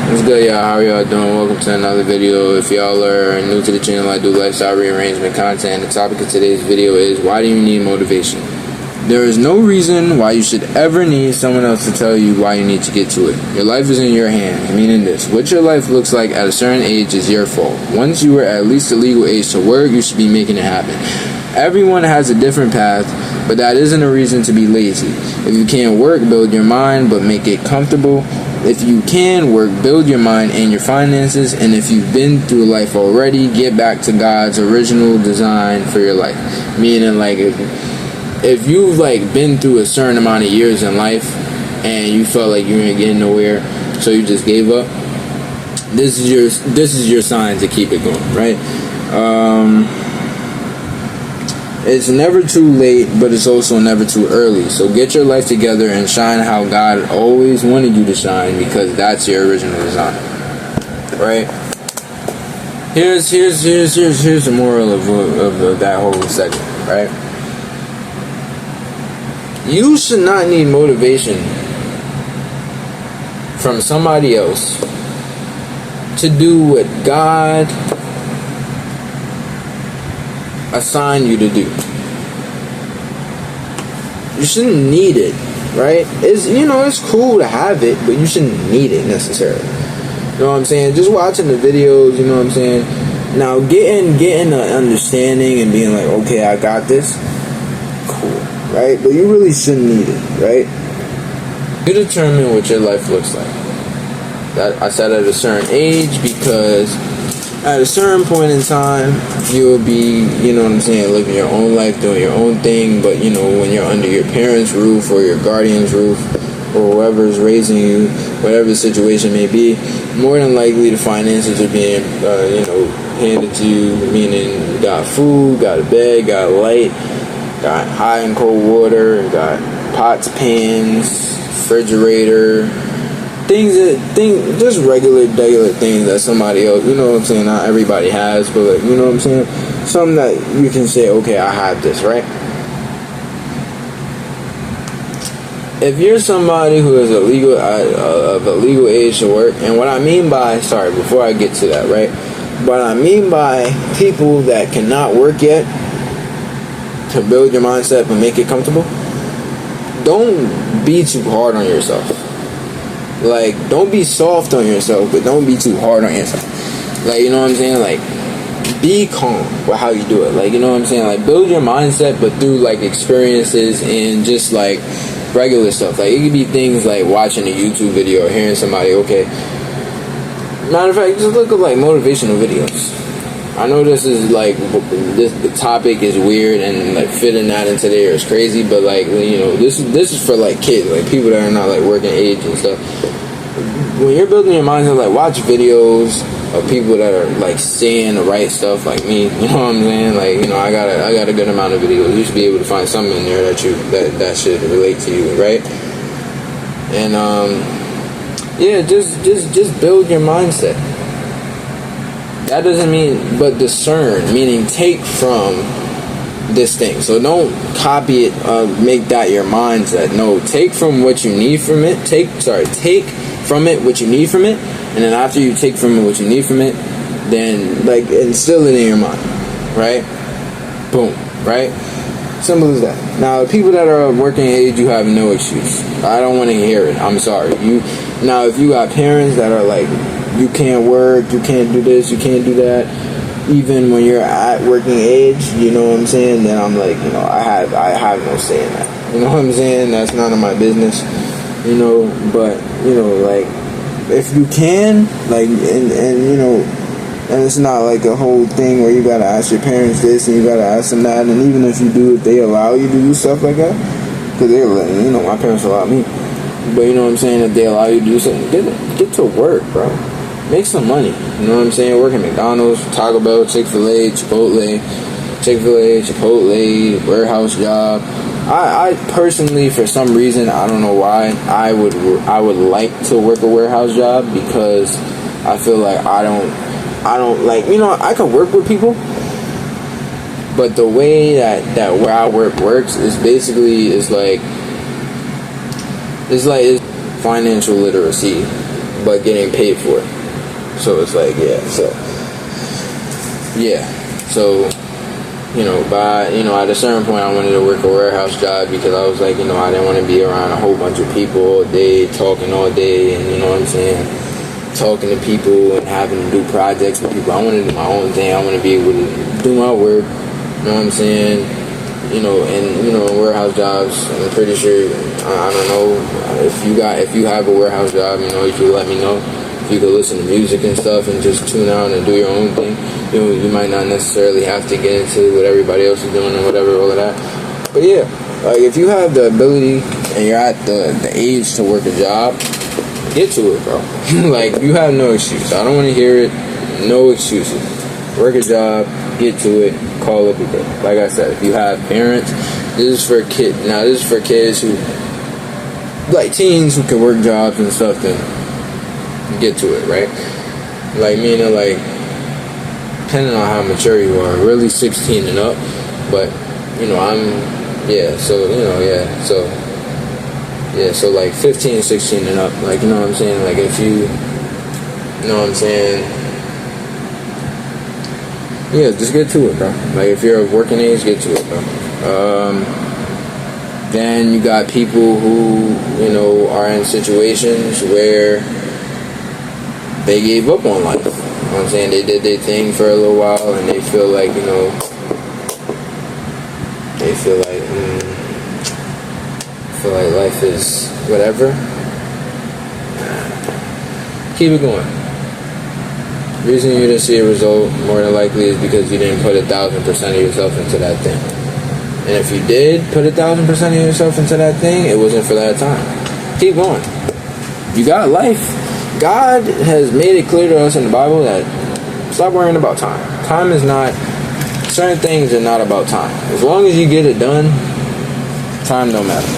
What's good, y'all? How are y'all doing? Welcome to another video. If y'all are new to the channel, I do lifestyle rearrangement content. The topic of today's video is, why do you need motivation? There is no reason why you should ever need someone else to tell you why you need to get to it. Your life is in your hands, meaning this: what your life looks like at a certain age is your fault. Once you are at least the legal age to work, you should be making it happen. Everyone has a different path, but that isn't a reason to be lazy. If you can't work, build your mind, but make it comfortable. If you can work, build your mind and your finances. And if you've been through life already, get back to God's original design for your life. Meaning, like, if you've been through a certain amount of years in life and you felt like you weren't getting nowhere, so you just gave up, this is your sign to keep it going, right? It's never too late, but it's also never too early. So get your life together and shine how God always wanted you to shine, because that's your original design, right? Here's the moral of that whole segment, right? You should not need motivation from somebody else to do what God assigned you to do. You shouldn't need it, right? It's cool to have it, but you shouldn't need it necessarily. You know what I'm saying? Just watching the videos, you know what I'm saying? Now getting an understanding and being like, okay, I got this, cool, right? But you really shouldn't need it, right? You determine what your life looks like. That I said at a certain age, because at a certain point in time, you'll be, living your own life, doing your own thing. But, when you're under your parents' roof or your guardian's roof or whoever's raising you, whatever the situation may be, more than likely the finances are being, handed to you, meaning you got food, got a bed, got a light, got hot and cold water, got pots, pans, refrigerator, things, just regular things that somebody else, not everybody has, but something that you can say, okay, I have this, right? If you're somebody who is of a legal age to work, and what I mean by, before I get to that, right? What I mean by people that cannot work yet, to build your mindset and make it comfortable, don't be too hard on yourself. Don't be soft on yourself, but don't be too hard on yourself. You know what I'm saying? Be calm with how you do it. You know what I'm saying? Build your mindset, but through, experiences and just, regular stuff. It could be things like watching a YouTube video or hearing somebody, okay. Matter of fact, just look at, motivational videos. I know this is, the topic is weird and, fitting that into there is crazy, but, this is for, kids, people that are not, working age and stuff. When you're building your mindset, watch videos of people that are, saying the right stuff, like me, you know what I'm saying? I got a good amount of videos. You should be able to find something in there that should relate to you, right? And, just build your mindset. That doesn't mean, but discern, meaning take from this thing. So don't copy it, make that your mindset. No, take from what you need from it. Take from it what you need from it, and then after you take from it what you need from it, then instill it in your mind, right? Boom, right? Simple as that. Now, people that are of working age, you have no excuse. I don't want to hear it. I'm sorry. Now, if you got parents that are you can't work, you can't do this, you can't do that, even when you're at working age, you know what I'm saying, then I'm I have no say in that. You know what I'm saying? That's none of my business. But if you can, and it's not a whole thing where you gotta ask your parents this and you gotta ask them that, and even if you do, if they allow you to do stuff like that, because my parents allow me, but you know what I'm saying, if they allow you to do something, get to work, bro. Make some money, you know what I'm saying? Work at McDonald's, Taco Bell, Chick-fil-A, Chipotle, warehouse job. I personally, for some reason, I don't know why, I would like to work a warehouse job, because I feel like I don't I can work with people, but the way that where I works is basically it's financial literacy, but getting paid for it. So it's like, so at a certain point I wanted to work a warehouse job because I was like, I didn't want to be around a whole bunch of people all day, talking all day, and talking to people and having to do projects with people. I want to do my own thing. I want to be able to do my work, in warehouse jobs, I'm pretty sure, I don't know, if you have a warehouse job, you could let me know. You could listen to music and stuff and just tune out and do your own thing. You might not necessarily have to get into what everybody else is doing and whatever, all of that. But yeah, like if you have the ability and you're at the age to work a job, get to it, bro. Like, you have no excuse. I don't want to hear it. No excuses. Work a job, get to it, call it a day. Like I said, if you have parents, this is for kids. Now, this is for kids who, like teens who can work jobs and stuff, then get to it, right? Like, meaning, like, depending on how mature you are, really 16 and up, but, so like 15, 16 and up, like, you know what I'm saying? Like, if you, just get to it, bro. Like, if you're of working age, get to it, bro. Then you got people who, are in situations where they gave up on life. You know what I'm saying? They did their thing for a little while and they feel like, life is whatever. Keep it going. The reason you didn't see a result more than likely is because you didn't put 1,000% of yourself into that thing. And if you did put 1,000% of yourself into that thing, it wasn't for that time. Keep going. You got life. God has made it clear to us in the Bible that stop worrying about time. Time is not, certain things are not about time. As long as you get it done, time don't matter.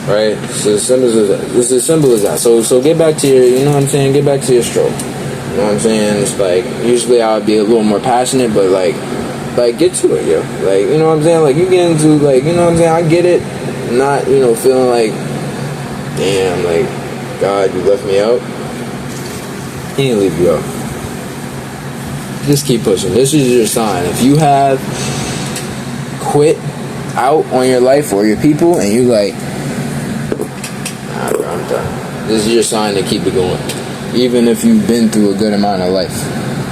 Right? So as simple as that. It's as simple as that. So get back to your, get back to your stroke. You know what I'm saying? It's like, usually I would be a little more passionate, but like get to it, yo. Like, you know what I'm saying? Like, you get into, like, I get it. Not, feeling like, damn, like, God, you left me out. He didn't leave you out. Just keep pushing. This is your sign. If you have quit out on your life or your people and you like, nah, bro, I'm done. This is your sign to keep it going. Even if you've been through a good amount of life.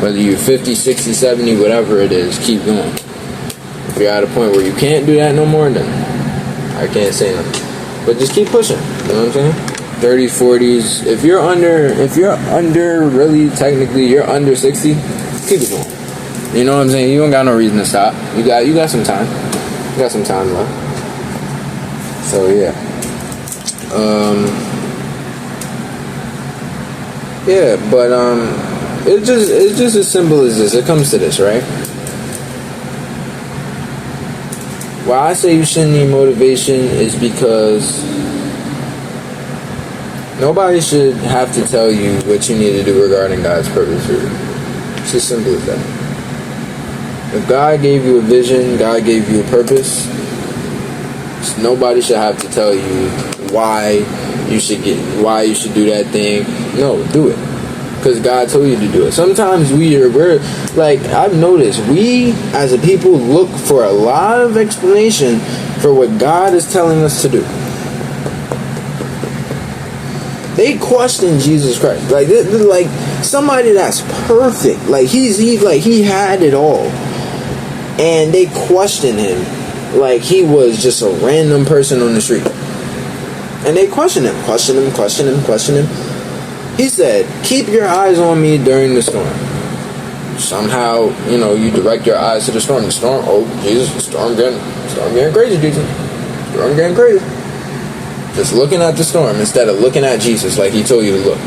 Whether you're 50, 60, 70, whatever it is, keep going. If you're at a point where you can't do that no more, then I can't say nothing. But just keep pushing. You know what I'm saying? 30s, 40s. If you're under, really, technically, you're under 60, keep it going. You know what I'm saying? You don't got no reason to stop. You got some time. You got some time left. So, yeah. It's just as simple as this. It comes to this, right? Why I say you shouldn't need motivation is because nobody should have to tell you what you need to do regarding God's purpose for you. It's as simple as that. If God gave you a vision, God gave you a purpose, nobody should have to tell you why you should do that thing. No, do it. Because God told you to do it. Sometimes we're like, I've noticed, we as a people look for a lot of explanation for what God is telling us to do. They question Jesus Christ. Like somebody that's perfect. Like he had it all. And they question him like he was just a random person on the street. And they question him. He said, keep your eyes on me during the storm. Somehow, you direct your eyes to the storm. The storm, oh, Jesus, the storm getting crazy, Jesus. Storm getting crazy. Just looking at the storm instead of looking at Jesus like he told you to look.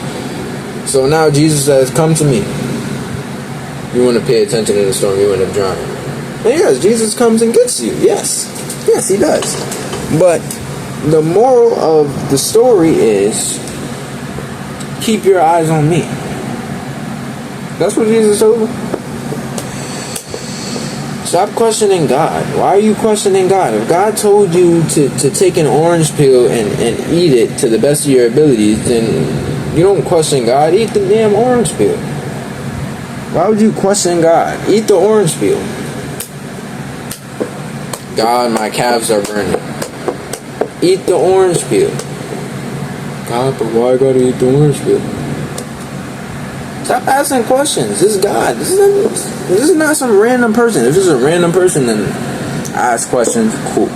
So now Jesus says, come to me. You want to pay attention to the storm, you end up drowning. And yes, Jesus comes and gets you. Yes, he does. But the moral of the story is, keep your eyes on me. That's what Jesus told him. Stop questioning God. Why are you questioning God? If God told you to take an orange peel and eat it to the best of your abilities, then you don't question God. Eat the damn orange peel. Why would you question God? Eat the orange peel. God, my calves are burning. Eat the orange peel. God, but why I gotta eat the orange peel? Stop asking questions. This is God. This is not some random person. If this is a random person, then ask questions. Cool.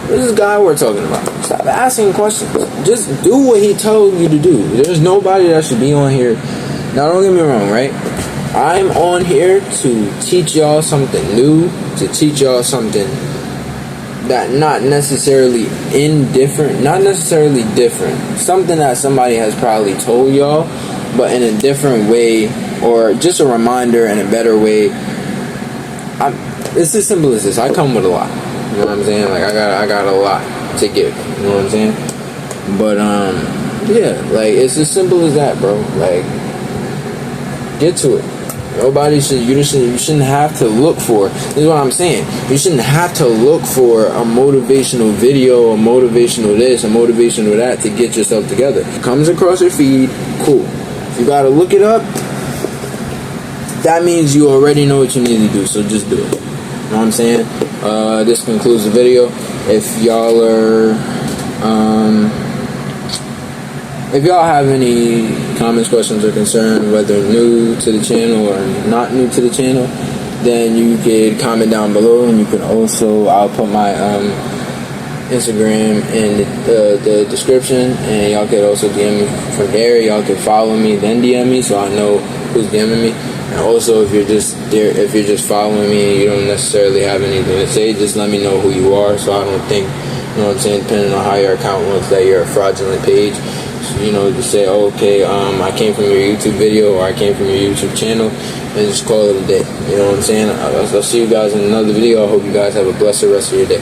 This is God we're talking about. Stop asking questions. Just do what He told you to do. There's nobody that should be on here. Now, don't get me wrong, right? I'm on here to teach y'all something new, to teach y'all something that not necessarily indifferent, not necessarily different. Something that somebody has probably told y'all, but in a different way, or just a reminder in a better way. It's as simple as this. I come with a lot. You know what I'm saying? Like I got a lot to give. You know what I'm saying? But yeah, like it's as simple as that, bro. Like get to it. Nobody should. You shouldn't have to look for. This is what I'm saying. You shouldn't have to look for a motivational video, a motivational this, a motivational that to get yourself together. It comes across your feed, cool. If you gotta look it up, that means you already know what you need to do. So just do it. You know what I'm saying? This concludes the video. If y'all are, if y'all have any comments, questions, or concerns, whether new to the channel or not new to the channel, then you could comment down below, and you can also, I'll put my Instagram in the description, and y'all could also DM me from there. Y'all could follow me, then DM me, so I know who's DMing me. And also, if you're just there, if you're just following me and you don't necessarily have anything to say, just let me know who you are, so I don't think, you know what I'm saying, depending on how your account looks, that you're a fraudulent page. So, you know, just say, oh, okay, I came from your YouTube video, or I came from your YouTube channel, and just call it a day. You know what I'm saying? I'll see you guys in another video. I hope you guys have a blessed rest of your day.